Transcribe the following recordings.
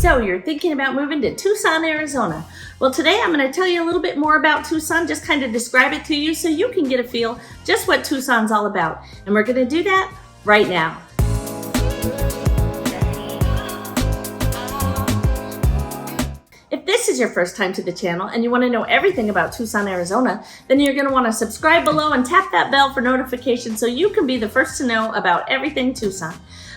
So you're thinking about moving to Tucson, Arizona. Well, today I'm going to tell you a little bit more about Tucson, just kind of describe it to you so you can get a feel just what Tucson's all about. And we're going to do that right now. If this is your first time to the channel and you want to know everything about Tucson, Arizona, then you're going to want to subscribe below and tap that bell for notifications so you can be the first to know about everything Tucson.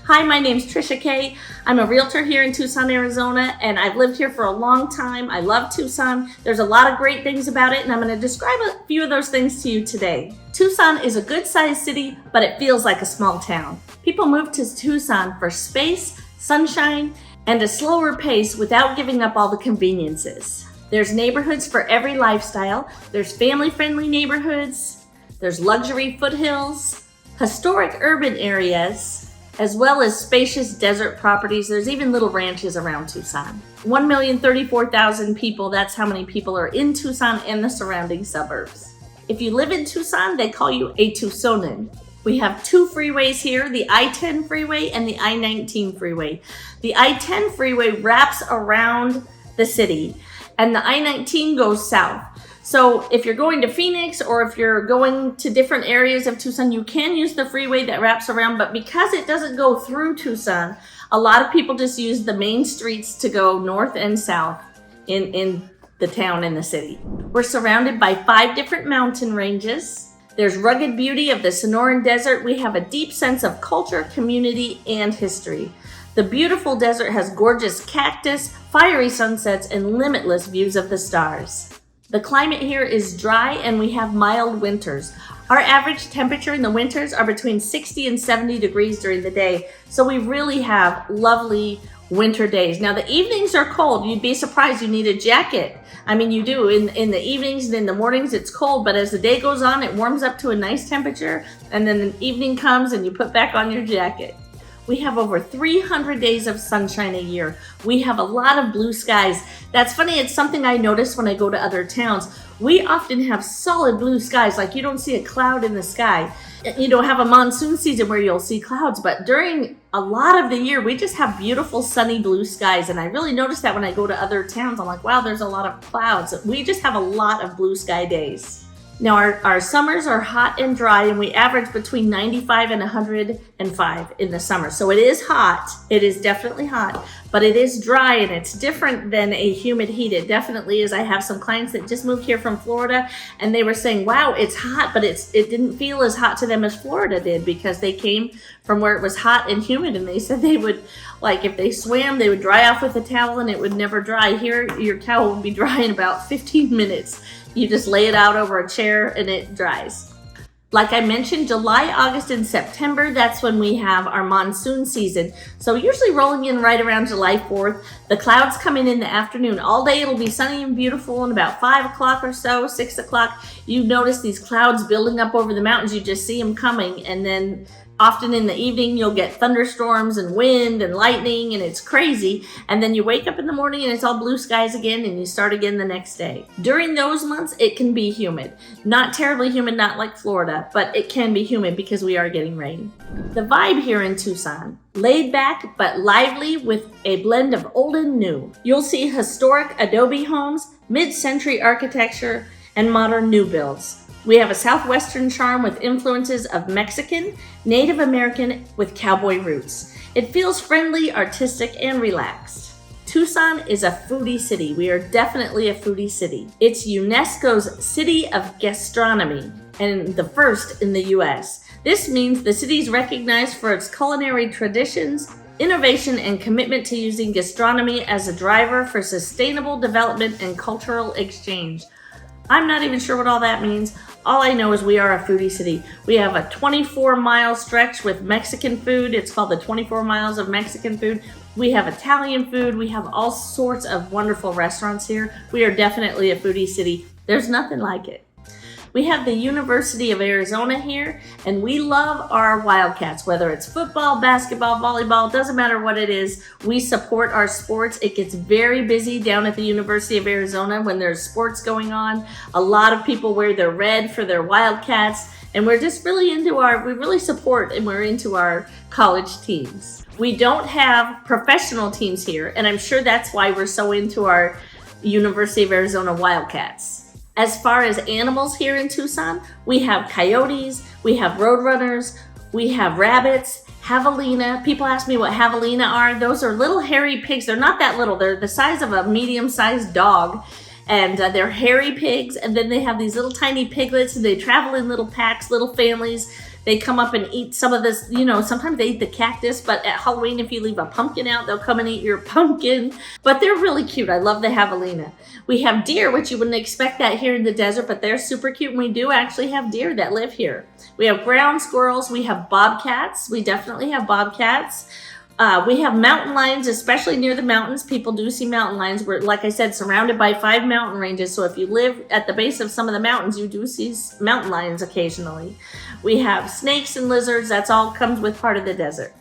Hi, my name's Trisha Kay. I'm a realtor here in Tucson, Arizona, and I've lived here for a long time. I love Tucson. There's a lot of great things about it, and I'm going to describe a few of those things to you today. Tucson is a good-sized city, but it feels like a small town. People move to Tucson for space, sunshine, and a slower pace without giving up all the conveniences. There's neighborhoods for every lifestyle. There's family-friendly neighborhoods. There's luxury foothills, historic urban areas, as well as spacious desert properties. There's even little ranches around Tucson. 1,034,000 people, that's how many people are in Tucson and the surrounding suburbs. If you live in Tucson, they call you a Tucsonan. We have two freeways here, the I-10 freeway and the I-19 freeway. The I-10 freeway wraps around the city and the I-19 goes south. So if you're going to Phoenix or if you're going to different areas of Tucson, you can use the freeway that wraps around, but because it doesn't go through Tucson, a lot of people just use the main streets to go north and south in the town and the city. We're surrounded by 5 different mountain ranges. There's rugged beauty of the Sonoran Desert. We have a deep sense of culture, community, and history. The beautiful desert has gorgeous cactus, fiery sunsets, and limitless views of the stars. The climate here is dry and we have mild winters. Our average temperature in the winters are between 60 and 70 degrees during the day, so we really have lovely winter days. Now the evenings are cold. You'd be surprised you need a jacket. I mean, you do. In the evenings and in the mornings it's cold, but as the day goes on it warms up to a nice temperature, and then the evening comes and you put back on your jacket. We have over 300 days of sunshine a year. We have a lot of blue skies. That's funny, it's something I notice when I go to other towns. We often have solid blue skies, like you don't see a cloud in the sky. You don't have a monsoon season where you'll see clouds, but during a lot of the year, we just have beautiful sunny blue skies. And I really notice that when I go to other towns, I'm like, wow, there's a lot of clouds. We just have a lot of blue sky days. Now our summers are hot and dry, and we average between 95 and 105 in the summer. So it is hot, it is definitely hot, but it is dry and it's different than a humid heat. It definitely is. I have some clients that just moved here from Florida and they were saying, wow, it's hot, but it didn't feel as hot to them as Florida did because they came from where it was hot and humid, and they said they would, like if they swam, they would dry off with a towel and it would never dry. Here, your towel would be dry in about 15 minutes. You just lay it out over a chair and it dries. Like I mentioned, July, August, and September, that's when we have our monsoon season. So usually rolling in right around July 4th. The clouds come in the afternoon. All day it'll be sunny and beautiful, and about 5 o'clock or so, 6 o'clock, you notice these clouds building up over the mountains. You just see them coming, and then often in the evening, you'll get thunderstorms and wind and lightning, and it's crazy. And then you wake up in the morning and it's all blue skies again, and you start again the next day. During those months, it can be humid. Not terribly humid, not like Florida, but it can be humid because we are getting rain. The vibe here in Tucson, laid back but lively with a blend of old and new. You'll see historic adobe homes, mid-century architecture, and modern new builds. We have a southwestern charm with influences of Mexican, Native American with cowboy roots. It feels friendly, artistic, and relaxed. Tucson is a foodie city. We are definitely a foodie city. It's UNESCO's City of Gastronomy and the first in the US. This means the city is recognized for its culinary traditions, innovation, and commitment to using gastronomy as a driver for sustainable development and cultural exchange. I'm not even sure what all that means. All I know is we are a foodie city. We have a 24-mile stretch with Mexican food. It's called the 24 miles of Mexican food. We have Italian food. We have all sorts of wonderful restaurants here. We are definitely a foodie city. There's nothing like it. We have the University of Arizona here, and we love our Wildcats, whether it's football, basketball, volleyball, doesn't matter what it is. We support our sports. It gets very busy down at the University of Arizona when there's sports going on. A lot of people wear their red for their Wildcats, and we're just really into we really support and we're into our college teams. We don't have professional teams here, and I'm sure that's why we're so into our University of Arizona Wildcats. As far as animals here in Tucson, we have coyotes, we have roadrunners, we have rabbits, javelina. People ask me what javelina are. Those are little hairy pigs. They're not that little. They're the size of a medium-sized dog. And they're hairy pigs. And then they have these little tiny piglets. And they travel in little packs, little families. They come up and eat some of this, sometimes they eat the cactus, but at Halloween, if you leave a pumpkin out, they'll come and eat your pumpkin. But they're really cute. I love the javelina. We have deer, which you wouldn't expect that here in the desert, but they're super cute. And we do actually have deer that live here. We have ground squirrels. We have bobcats. We definitely have bobcats. We have mountain lions, especially near the mountains. People do see mountain lions. We're, like I said, surrounded by 5 mountain ranges. So if you live at the base of some of the mountains, you do see mountain lions occasionally. We have snakes and lizards. That's all comes with part of the desert.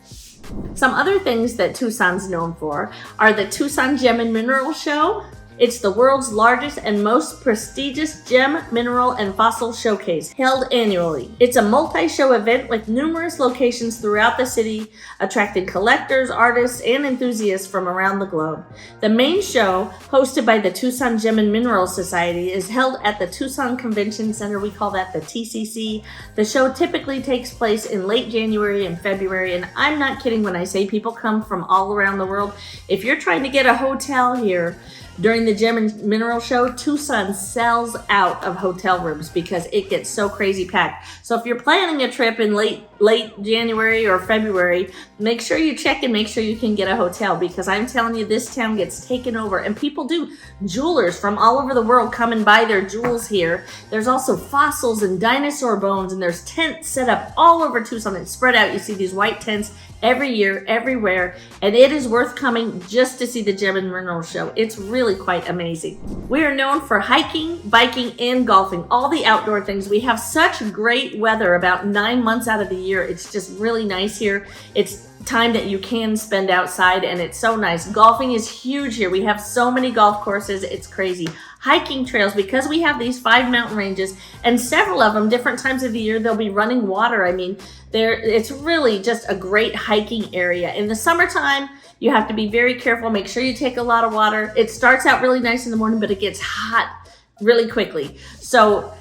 Some other things that Tucson's known for are the Tucson Gem and Mineral Show. It's the world's largest and most prestigious gem, mineral, and fossil showcase held annually. It's a multi-show event with numerous locations throughout the city, attracting collectors, artists, and enthusiasts from around the globe. The main show, hosted by the Tucson Gem and Mineral Society, is held at the Tucson Convention Center. We call that the TCC. The show typically takes place in late January and February, and I'm not kidding when I say people come from all around the world. If you're trying to get a hotel here, during the Gem and Mineral Show, Tucson sells out of hotel rooms because it gets so crazy packed. So if you're planning a trip in late January or February, make sure you check and make sure you can get a hotel, because I'm telling you, this town gets taken over. And people do. Jewelers from all over the world come and buy their jewels here. There's also fossils and dinosaur bones, and there's tents set up all over Tucson. It's spread out. You see these white tents every year, everywhere, and it is worth coming just to see the Gem and Mineral Show. It's really quite amazing. We are known for hiking, biking, and golfing, all the outdoor things. We have such great weather about 9 months out of the year. It's just really nice here. It's time that you can spend outside, and it's so nice. Golfing is huge here. We have so many golf courses. It's crazy. Hiking trails, because we have these 5 mountain ranges, and several of them, different times of the year, they'll be running water. I mean, it's really just a great hiking area. In the summertime, you have to be very careful. Make sure you take a lot of water. It starts out really nice in the morning, but it gets hot really quickly. So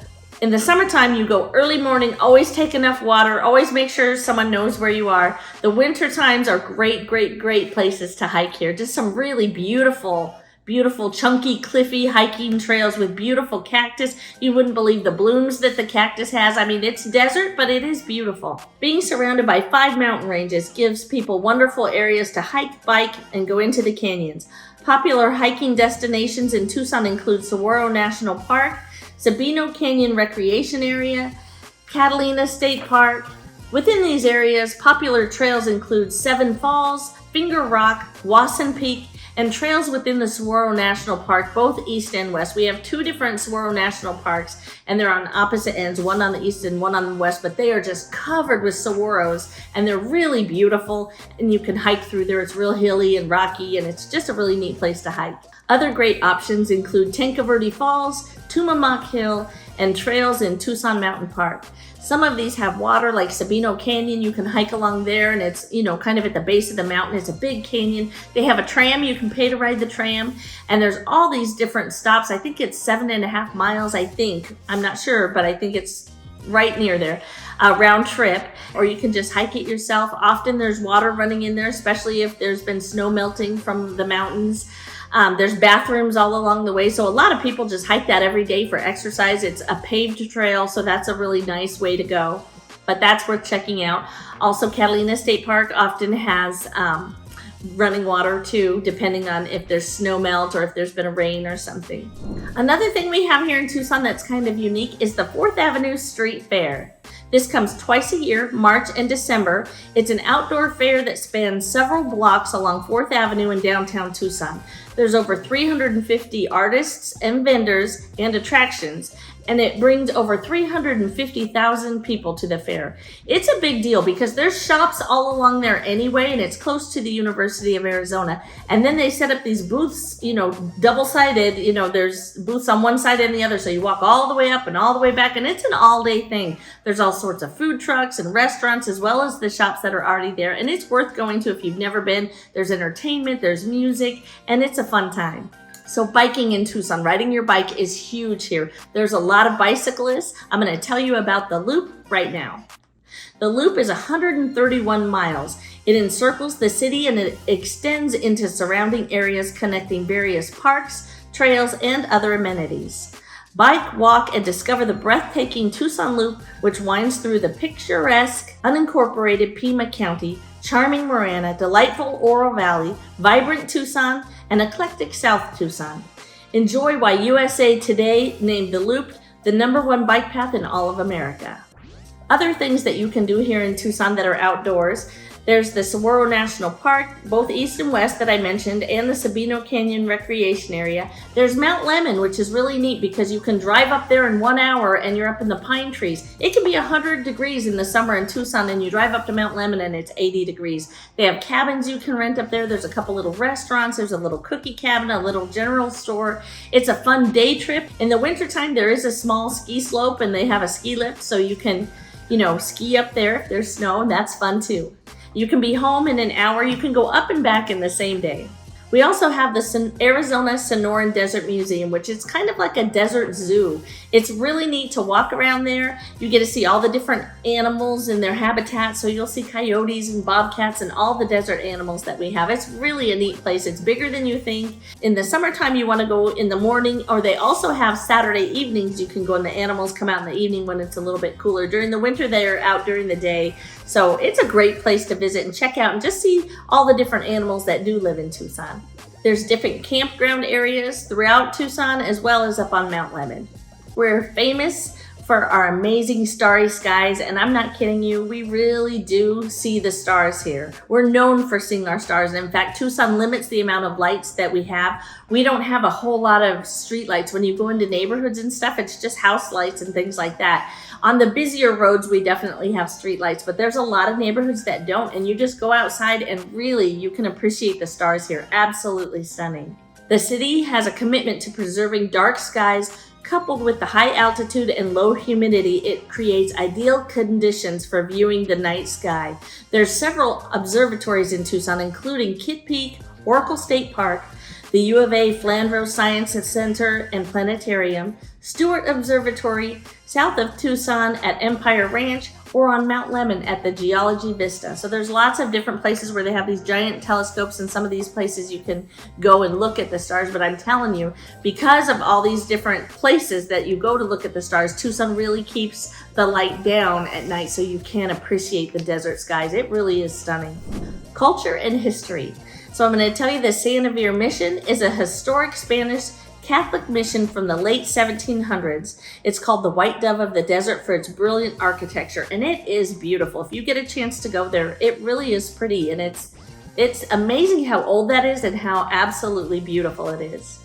in the summertime, you go early morning, always take enough water, always make sure someone knows where you are. The winter times are great, great, great places to hike here. Just some really beautiful, chunky, cliffy hiking trails with beautiful cactus. You wouldn't believe the blooms that the cactus has. I mean, it's desert, but it is beautiful. Being surrounded by 5 mountain ranges gives people wonderful areas to hike, bike, and go into the canyons. Popular hiking destinations in Tucson include Saguaro National Park, Sabino Canyon Recreation Area, Catalina State Park. Within these areas, popular trails include Seven Falls, Finger Rock, Wasson Peak, and trails within the Saguaro National Park, both east and west. We have 2 different Saguaro National Parks, and they're on opposite ends, one on the east and one on the west, but they are just covered with saguaros, and they're really beautiful, and you can hike through there. It's real hilly and rocky, and it's just a really neat place to hike. Other great options include Tanque Verde Falls, Tumamoc Hill, and trails in Tucson Mountain Park. Some of these have water, like Sabino Canyon. You can hike along there, and it's, kind of at the base of the mountain. It's a big canyon. They have a tram. You can pay to ride the tram, and there's all these different stops. I think it's 7.5 miles, I'm not sure, but I think it's right near there, round trip, or you can just hike it yourself. Often there's water running in there, especially if there's been snow melting from the mountains. There's bathrooms all along the way, so a lot of people just hike that every day for exercise. It's a paved trail, so that's a really nice way to go, but that's worth checking out. Also, Catalina State Park often has running water too, depending on if there's snow melt or if there's been a rain or something. Another thing we have here in Tucson that's kind of unique is the 4th Avenue Street Fair. This comes twice a year, March and December. It's an outdoor fair that spans several blocks along 4th Avenue in downtown Tucson. There's over 350 artists and vendors and attractions. and it brings over 350,000 people to the fair. It's a big deal because there's shops all along there anyway, and it's close to the University of Arizona. And then they set up these booths, double-sided, there's booths on one side and the other, so you walk all the way up and all the way back, and it's an all-day thing. There's all sorts of food trucks and restaurants, as well as the shops that are already there, and it's worth going to if you've never been. There's entertainment, there's music, and it's a fun time. So biking in Tucson, riding your bike is huge here. There's a lot of bicyclists. I'm going to tell you about the Loop right now. The Loop is 131 miles. It encircles the city and it extends into surrounding areas connecting various parks, trails, and other amenities. Bike, walk, and discover the breathtaking Tucson Loop, which winds through the picturesque, unincorporated Pima County, charming Marana, delightful Oro Valley, vibrant Tucson, and eclectic South Tucson. Enjoy why USA Today named the Loop the #1 bike path in all of America. Other things that you can do here in Tucson that are outdoors: there's the Saguaro National Park, both east and west that I mentioned, and the Sabino Canyon Recreation Area. There's Mount Lemmon, which is really neat because you can drive up there in 1 hour and you're up in the pine trees. It can be 100 degrees in the summer in Tucson, and you drive up to Mount Lemmon and it's 80 degrees. They have cabins you can rent up there. There's a couple little restaurants. There's a little cookie cabin, a little general store. It's a fun day trip. In the wintertime, there is a small ski slope and they have a ski lift, so you can, ski up there if there's snow, and that's fun too. You can be home in an hour. You can go up and back in the same day. We also have the Arizona Sonoran Desert Museum, which is kind of like a desert zoo. It's really neat to walk around there. You get to see all the different animals in their habitats. So you'll see coyotes and bobcats and all the desert animals that we have. It's really a neat place. It's bigger than you think. In the summertime, you want to go in the morning, or they also have Saturday evenings. You can go and the animals come out in the evening when it's a little bit cooler. During the winter, they're out during the day. So it's a great place to visit and check out and just see all the different animals that do live in Tucson. There's different campground areas throughout Tucson, as well as up on Mount Lemmon. We're famous for our amazing starry skies, and I'm not kidding you, we really do see the stars here. We're known for seeing our stars. In fact, Tucson limits the amount of lights that we have. We don't have a whole lot of street lights. When you go into neighborhoods and stuff, it's just house lights and things like that. On the busier roads, we definitely have street lights, but there's a lot of neighborhoods that don't, and you just go outside and really you can appreciate the stars here. Absolutely stunning. The city has a commitment to preserving dark skies. Coupled with the high altitude and low humidity, it creates ideal conditions for viewing the night sky. There's several observatories in Tucson, including Kitt Peak, Oracle State Park, the U of A Flandreau Science Center and Planetarium, Stewart Observatory, south of Tucson at Empire Ranch, or on Mount Lemmon at the Geology Vista. So there's lots of different places where they have these giant telescopes, and some of these places you can go and look at the stars. But I'm telling you, because of all these different places that you go to look at the stars, Tucson really keeps the light down at night so you can appreciate the desert skies. It really is stunning. Culture and history. So I'm going to tell you the Santa Vera Mission is a historic Spanish Catholic mission from the late 1700s. It's called the White Dove of the Desert for its brilliant architecture, and it is beautiful. If you get a chance to go there, it really is pretty, and it's amazing how old that is and how absolutely beautiful it is.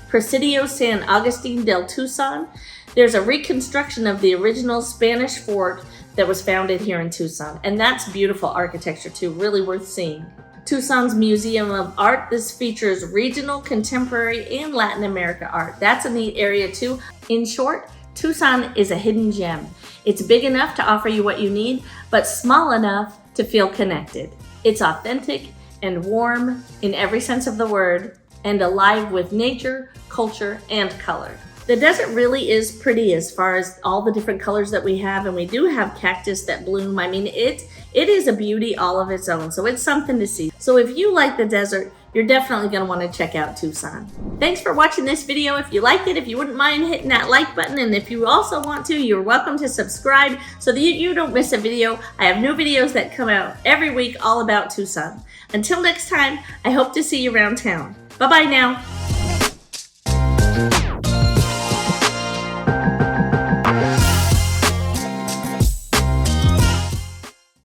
Presidio San Agustin del Tucson. There's a reconstruction of the original Spanish fort that was founded here in Tucson, and that's beautiful architecture too, really worth seeing. Tucson's Museum of Art. This features regional, contemporary, and Latin America art. That's a neat area too. In short, Tucson is a hidden gem. It's big enough to offer you what you need, but small enough to feel connected. It's authentic and warm in every sense of the word, and alive with nature, culture, and color. The desert really is pretty as far as all the different colors that we have, and we do have cactus that bloom. I mean, it is a beauty all of its own, so it's something to see. So if you like the desert, you're definitely going to want to check out Tucson. Thanks for watching this video. If you liked it, if you wouldn't mind hitting that like button, and if you also want to, you're welcome to subscribe so that you don't miss a video. I have new videos that come out every week all about Tucson. Until next time, I hope to see you around town. Bye-bye now.